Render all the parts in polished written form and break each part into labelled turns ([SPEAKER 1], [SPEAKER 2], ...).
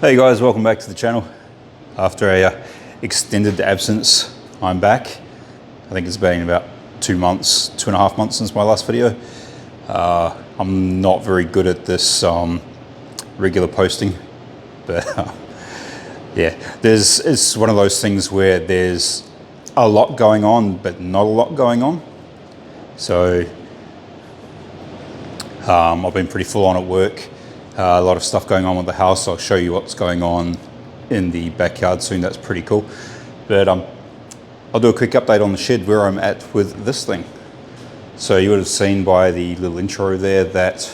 [SPEAKER 1] Hey guys, welcome back to the channel. After a extended absence, I'm back. I think it's been about 2 months, 2.5 months since my last video. I'm not very good at this regular posting, but yeah, it's one of those things where there's a lot going on, but not a lot going on. So I've been pretty full on at work. A lot of stuff going on with the house. I'll show you what's going on in the backyard soon. That's pretty cool. But I'll do a quick update on the shed where I'm at with this thing. So you would have seen by the little intro there that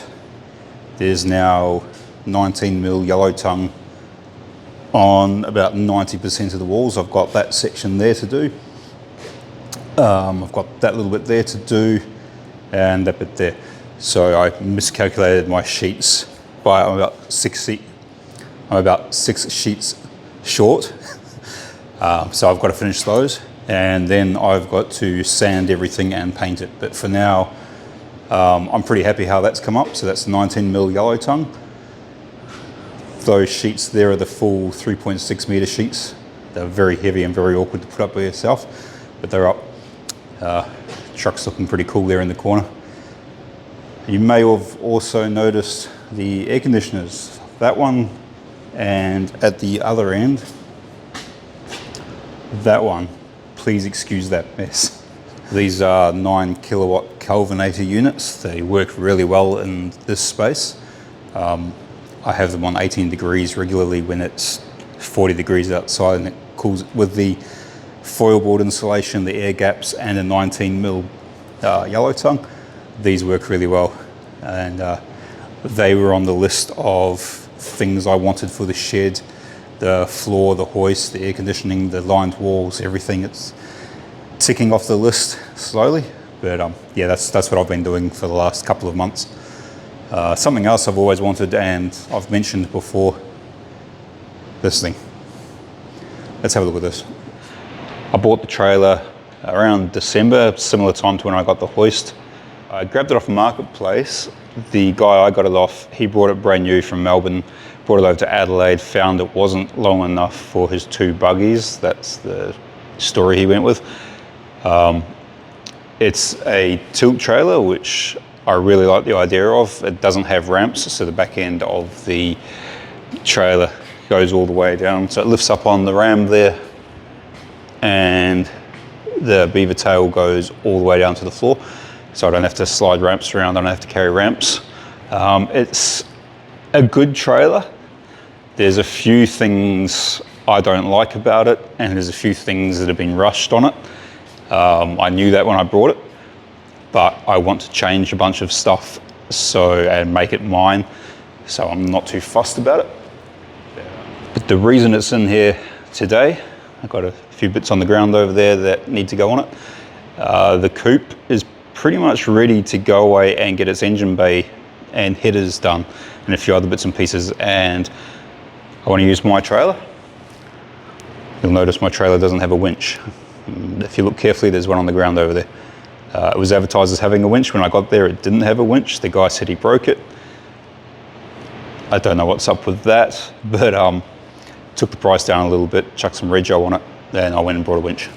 [SPEAKER 1] there's now 19mm yellow tongue on about 90% of the walls. I've got that section there to do. I've got that little bit there to do and that bit there. So I miscalculated my sheets by I'm about 6 sheets short. So I've got to finish those, and then I've got to sand everything and paint it. But for now, I'm pretty happy how that's come up. So that's 19mm yellow tongue. Those sheets there are the full 3.6 meter sheets. They're very heavy and very awkward to put up by yourself, but they're up. Truck's looking pretty cool there in the corner. You may have also noticed the air conditioners, that one, and at the other end, that one. Please excuse that mess. These are 9 kilowatt Kelvinator units. They work really well in this space. I have them on 18 degrees regularly when it's 40 degrees outside, and it cools with the foil board insulation, the air gaps, and a 19mm yellow tongue. These work really well, and they were on the list of things I wanted for the shed. The floor, the hoist, the air conditioning, the lined walls, everything. It's ticking off the list slowly, but yeah, that's what I've been doing for the last couple of months. Something else I've always wanted, and I've mentioned before, this thing. Let's have a look at this. I bought the trailer around December, similar time to when I got the hoist. I grabbed it off a marketplace. The guy I got it off, he brought it brand new from Melbourne, brought it over to Adelaide, found it wasn't long enough for his 2 buggies. That's the story he went with. It's a tilt trailer, which I really like the idea of. It doesn't have ramps, so the back end of the trailer goes all the way down. So it lifts up on the ram there, and the beaver tail goes all the way down to the floor. So I don't have to slide ramps around, I don't have to carry ramps. It's a good trailer. There's a few things I don't like about it, and there's a few things that have been rushed on it. I knew that when I brought it, but I want to change a bunch of stuff and make it mine, so I'm not too fussed about it. But the reason it's in here today, I've got a few bits on the ground over there that need to go on it. The coupe is pretty much ready to go away and get its engine bay and headers done, and a few other bits and pieces, and I want to use my trailer. You'll notice my trailer doesn't have a winch. If you look carefully, there's one on the ground over there. It was advertised as having a winch. When I got there, it didn't have a winch. The guy said he broke it. I don't know what's up with that, but took the price down a little bit, chucked some rego on it, and I went and brought a winch.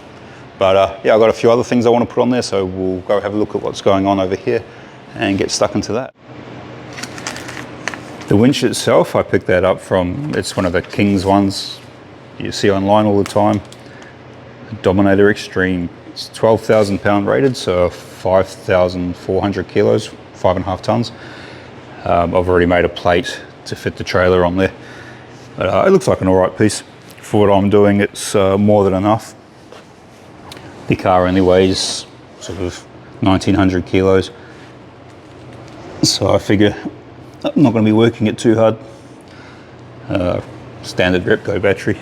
[SPEAKER 1] But yeah, I've got a few other things I want to put on there, so we'll go have a look at what's going on over here and get stuck into that. The winch itself, I picked that up from, it's one of the King's ones you see online all the time. Dominator Extreme. It's 12,000 pound rated, so 5,400 kilos, 5.5 tons. I've already made a plate to fit the trailer on there. But it looks like an alright piece. For what I'm doing, it's more than enough. The car only weighs sort of 1,900 kilos. So I figure I'm not going to be working it too hard. Standard Repco battery.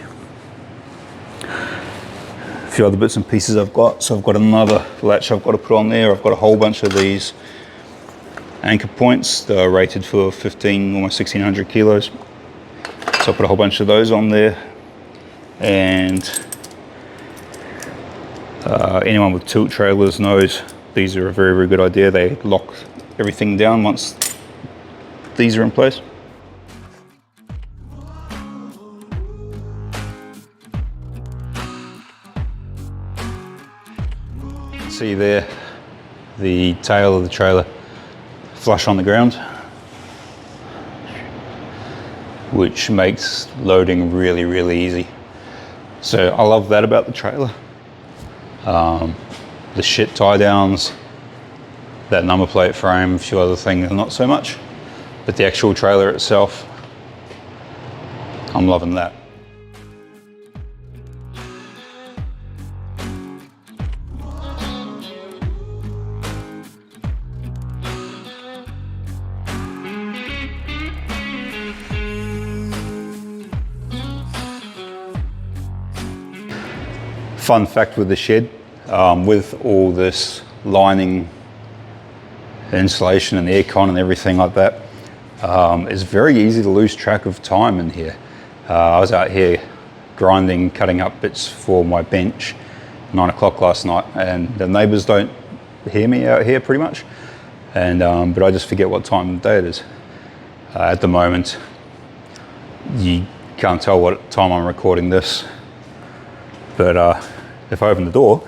[SPEAKER 1] A few other bits and pieces I've got. So I've got another latch I've got to put on there. I've got a whole bunch of these anchor points that are rated for 15, almost 1,600 kilos. So I put a whole bunch of those on there. And anyone with tilt trailers knows these are a very, very good idea. They lock everything down once these are in place. see there the tail of the trailer flush on the ground, which makes loading really, really easy. So I love that about the trailer. The shit tie downs, that number plate frame, a few other things, not so much. But the actual trailer itself, I'm loving that. Fun fact with the shed, with all this lining, insulation and aircon and everything like that, it's very easy to lose track of time in here. I was out here grinding, cutting up bits for my bench, 9 o'clock last night, and the neighbours don't hear me out here pretty much, and but I just forget what time of day it is. At the moment, you can't tell what time I'm recording this, but if I open the door,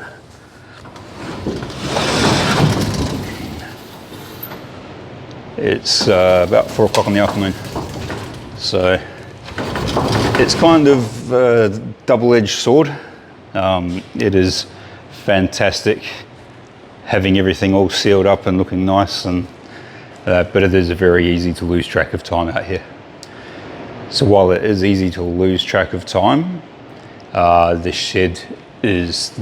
[SPEAKER 1] it's about 4 o'clock in the afternoon. So it's kind of a double-edged sword. It is fantastic having everything all sealed up and looking nice, and but it is very easy to lose track of time out here. So while it is easy to lose track of time, the shed is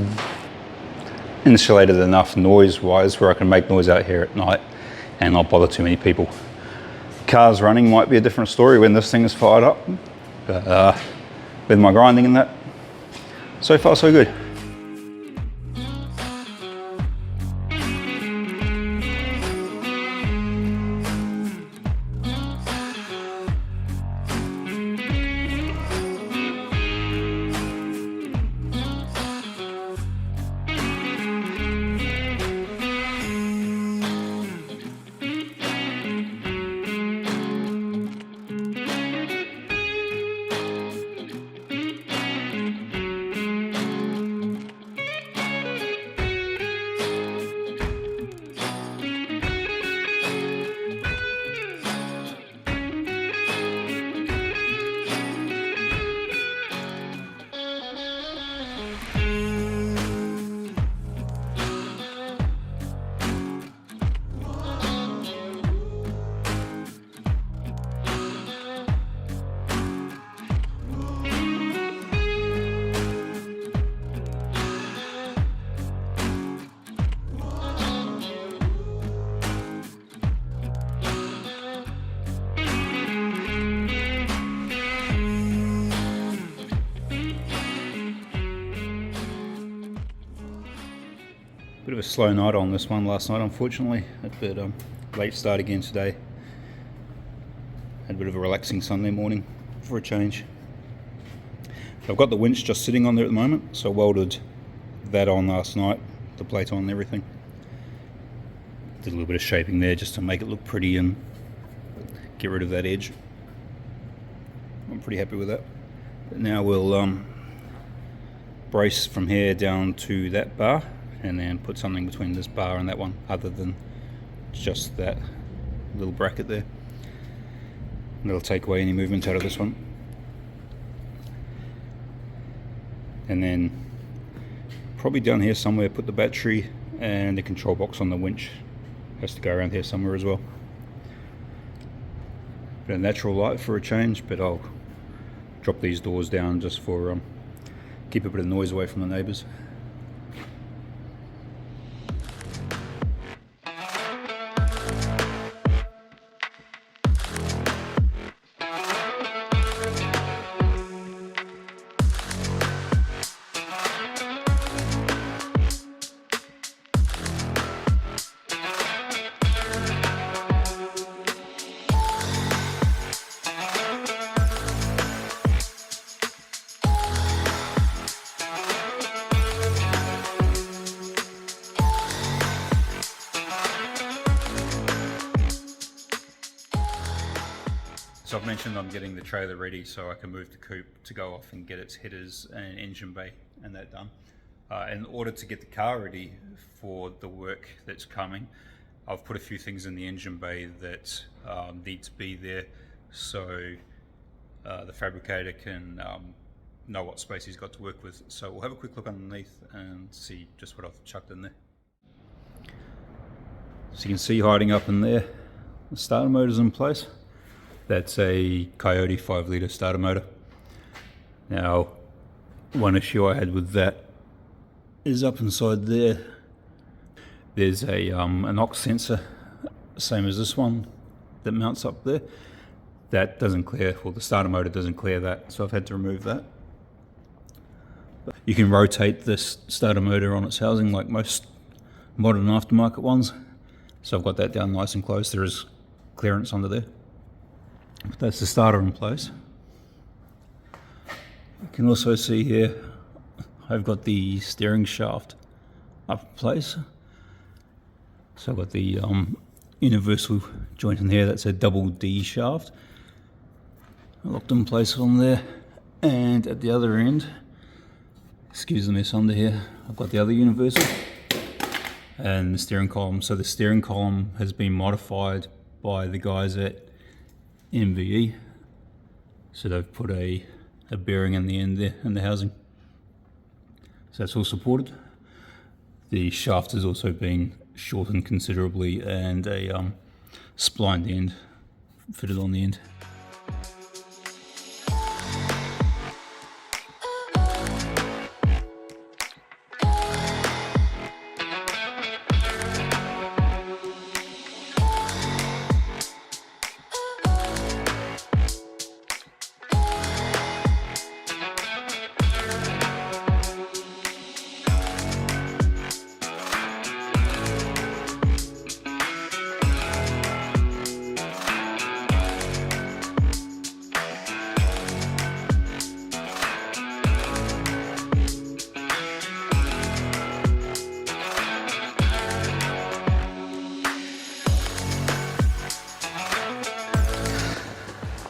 [SPEAKER 1] insulated enough noise-wise where I can make noise out here at night and not bother too many people. Cars running might be a different story when this thing is fired up, but with my grinding and that, so far so good. Bit of a slow night on this one last night, unfortunately. But late start again today. Had a bit of a relaxing Sunday morning for a change. I've got the winch just sitting on there at the moment, so I welded that on last night, the plate on and everything. Did a little bit of shaping there just to make it look pretty and get rid of that edge. I'm pretty happy with that. But now we'll brace from here down to that bar, and then put something between this bar and that one other than just that little bracket there. And that'll take away any movement out of this one. And then probably down here somewhere put the battery, and the control box on the winch has to go around here somewhere as well. Bit of natural light for a change, but I'll drop these doors down just for keep a bit of noise away from the neighbours. So I've mentioned I'm getting the trailer ready so I can move the coupe to go off and get its headers and engine bay and that done. In order to get the car ready for the work that's coming, I've put a few things in the engine bay that need to be there, so the fabricator can know what space he's got to work with. So we'll have a quick look underneath and see just what I've chucked in there. So you can see hiding up in there, the starter motor's in place. That's a Coyote 5-litre starter motor. Now, one issue I had with that is up inside there, there's a an aux sensor, same as this one, that mounts up there. That doesn't clear, well, the starter motor doesn't clear that, so I've had to remove that. You can rotate this starter motor on its housing like most modern aftermarket ones. So I've got that down nice and close. There is clearance under there. But that's the starter in place. You can also see here, I've got the steering shaft up in place. So I've got the universal joint in here, that's a double D shaft. Locked in place on there. And at the other end, excuse the mess under here, I've got the other universal and the steering column. So the steering column has been modified by the guys at MVE. So they've put a bearing in the end there in the housing. So that's all supported. The shaft has also been shortened considerably and a splined end fitted on the end.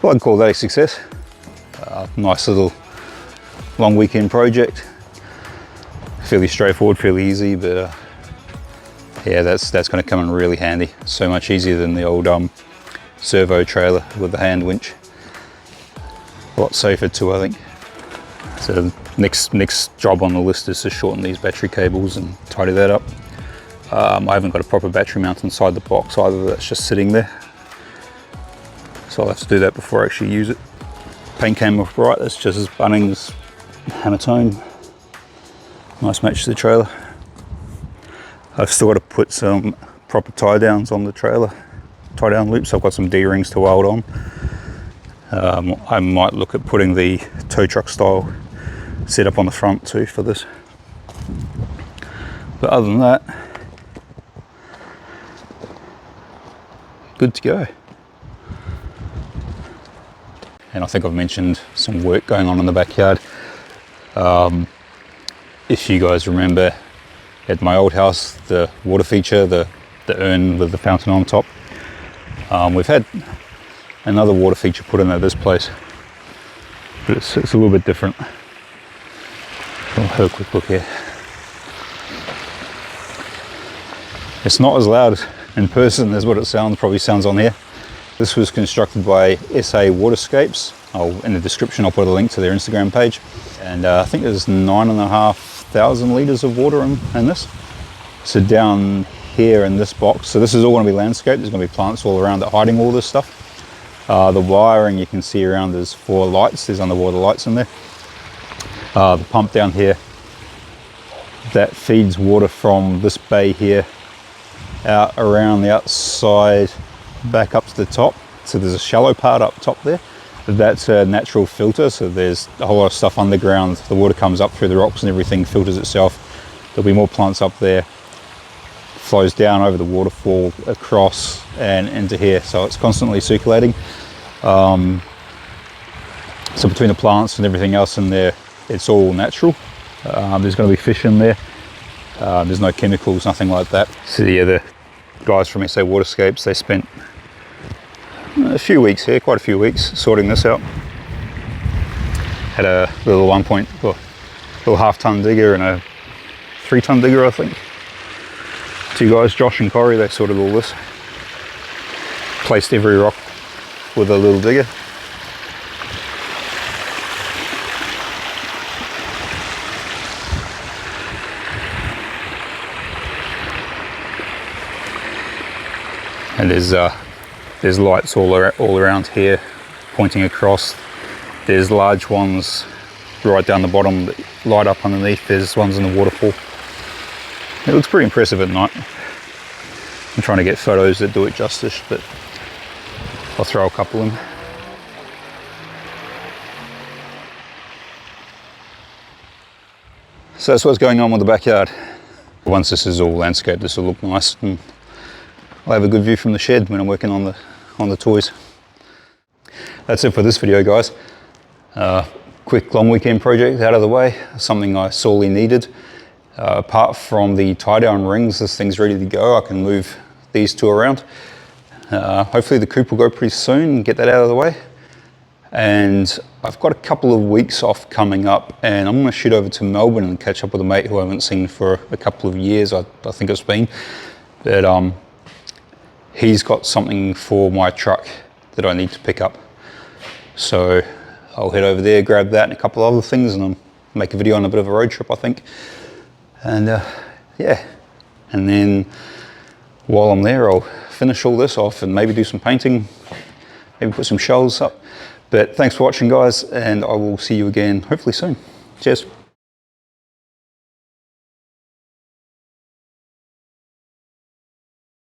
[SPEAKER 1] Well, I'd call that a success. Nice little long weekend project. Fairly straightforward, fairly easy, but yeah, that's going to come in really handy. So much easier than the old servo trailer with the hand winch. A lot safer too, I think. So next job on the list is to shorten these battery cables and tidy that up. I haven't got a proper battery mount inside the box either, that's just sitting there. So I'll have to do that before I actually use it. Paint came off right, that's just as Bunnings hammer tone. Nice match to the trailer. I've still got to put some proper tie downs on the trailer, tie down loops. I've got some D-rings to weld on. I might look at putting the tow truck style setup on the front too for this. But other than that, good to go. And I think I've mentioned some work going on in the backyard. If you guys remember at my old house, the water feature, the urn with the fountain on top, we've had another water feature put in at this place, but it's a little bit different. I'll have a quick look here. It's not as loud in person as what it probably sounds on here. This was constructed by SA Waterscapes. In the description I'll put a link to their Instagram page. And I think there's 9,500 litres of water in this. So down here in this box, so this is all going to be landscaped, there's going to be plants all around it hiding all this stuff. The wiring you can see around, there's 4 lights, there's underwater lights in there. The pump down here, that feeds water from this bay here out around the outside back up to the top. So there's a shallow part up top there. That's a natural filter, so there's a whole lot of stuff underground. The water comes up through the rocks and everything filters itself. There'll be more plants up there, flows down over the waterfall, across and into here, so it's constantly circulating. So between the plants and everything else in there, it's all natural. There's going to be fish in there. There's no chemicals, nothing like that. So yeah, the guys from SA Waterscapes, they spent a few weeks here, quite a few weeks, sorting this out. Had a little little half-ton digger and a 3-ton digger, I think. 2 guys, Josh and Corey, they sorted all this. Placed every rock with a little digger. And there's lights all around here pointing across. There's large ones right down the bottom that light up underneath. There's ones in the waterfall. It looks pretty impressive at night. I'm trying to get photos that do it justice, but I'll throw a couple in. So that's what's going on with the backyard. Once this is all landscaped, this will look nice, and I'll have a good view from the shed when I'm working on the toys. That's it for this video, guys. Quick long weekend project out of the way, something I sorely needed. Apart from the tie down rings, this thing's ready to go. I can move these 2 around. Hopefully the coupe will go pretty soon and get that out of the way. And I've got a couple of weeks off coming up, and I'm going to shoot over to Melbourne and catch up with a mate who I haven't seen for a couple of years, I think it's been. But he's got something for my truck that I need to pick up. So I'll head over there, grab that and a couple of other things, and I'll make a video on a bit of a road trip, I think. And yeah, and then while I'm there, I'll finish all this off and maybe do some painting, maybe put some shelves up. But thanks for watching, guys, and I will see you again hopefully soon. Cheers.